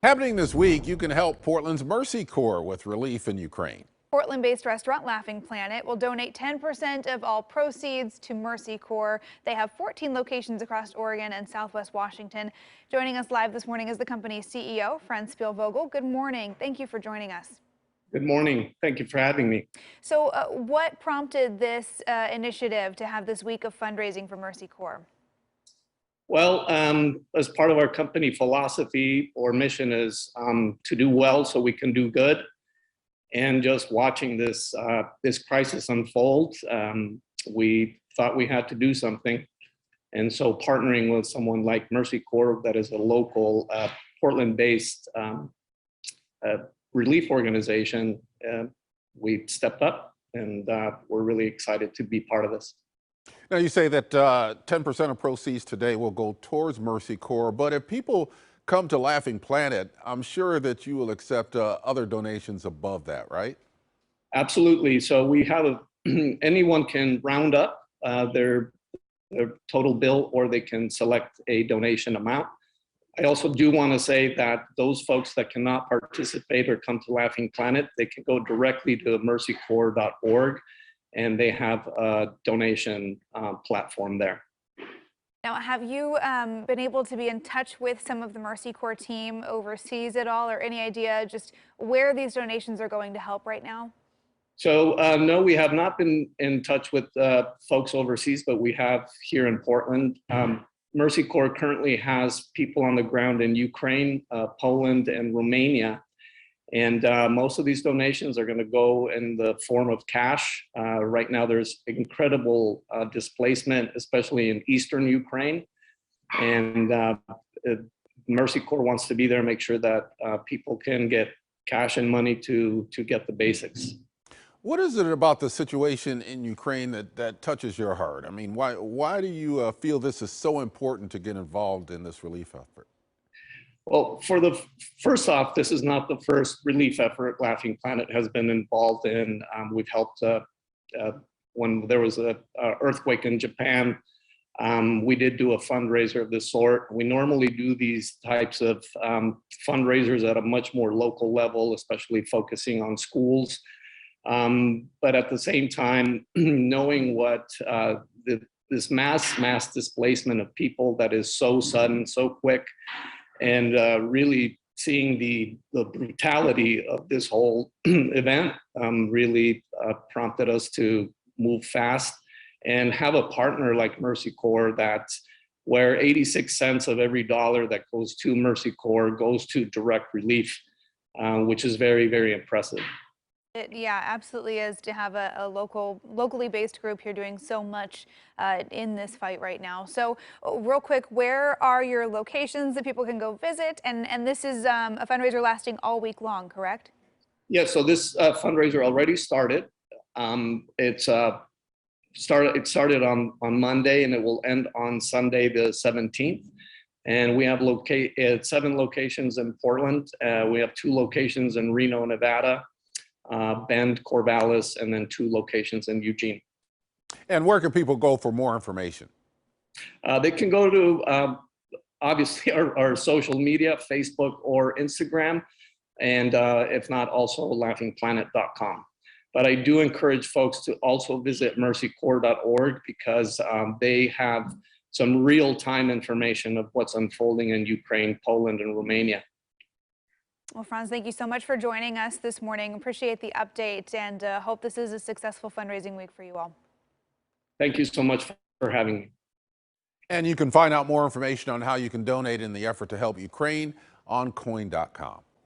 Happening this week, you can help Portland's Mercy Corps with relief in Ukraine. Portland-based restaurant Laughing Planet will donate 10% of all proceeds to Mercy Corps. They have 14 locations across Oregon and Southwest Washington. Joining us live this morning is the company's CEO, Franz Spielvogel. Good morning. Thank you for joining us. Good morning. Thank you for having me. So what prompted this initiative to have this week of fundraising for Mercy Corps? Well, as part of our company philosophy or mission is to do well so we can do good. And just watching this crisis unfold, we thought we had to do something. And so partnering with someone like Mercy Corps, that is a local Portland-based relief organization, we stepped up, and we're really excited to be part of this. Now, you say that 10% of proceeds today will go towards Mercy Corps, but if people come to Laughing Planet, I'm sure that you will accept other donations above that, right? Absolutely. So we have anyone can round up their total bill, or they can select a donation amount. I also do want to say that those folks that cannot participate or come to Laughing Planet, they can go directly to mercycorps.org, and they have a donation platform there. Now, have you been able to be in touch with some of the Mercy Corps team overseas at all, or any idea just where these donations are going to help right now? So no, we have not been in touch with folks overseas, but we have here in Portland. Mercy Corps currently has people on the ground in Ukraine, Poland, and Romania. And most of these donations are going to go in the form of cash. Right now, there's incredible displacement, especially in eastern Ukraine. And Mercy Corps wants to be there, make sure that people can get cash and money to get the basics. What is it about the situation in Ukraine that touches your heart? I mean, why do you feel this is so important to get involved in this relief effort? Well, first off, this is not the first relief effort Laughing Planet has been involved in. We've helped when there was an earthquake in Japan. We did do a fundraiser of this sort. We normally do these types of fundraisers at a much more local level, especially focusing on schools. But at the same time, knowing what this mass displacement of people that is so sudden, so quick, and really seeing the brutality of this whole event really prompted us to move fast and have a partner like Mercy Corps, that's where 86 cents of every dollar that goes to Mercy Corps goes to direct relief, which is very, very impressive. Yeah, absolutely is to have a locally based group here doing so much in this fight right now. So real quick, where are your locations that people can go visit? And this is a fundraiser lasting all week long, correct? Yeah, so this fundraiser already started. It started on Monday, and it will end on Sunday the 17th. And we have 7 locations in Portland. We have 2 locations in Reno, Nevada, Bend, Corvallis, and then 2 locations in Eugene. And where can people go for more information? They can go to obviously our social media, Facebook or Instagram, and if not, also laughingplanet.com. But I do encourage folks to also visit mercycorps.org, because they have some real-time information of what's unfolding in Ukraine, Poland, and Romania. Well, Franz, thank you so much for joining us this morning. Appreciate the update, and hope this is a successful fundraising week for you all. Thank you so much for having me. And you can find out more information on how you can donate in the effort to help Ukraine on KOIN.com.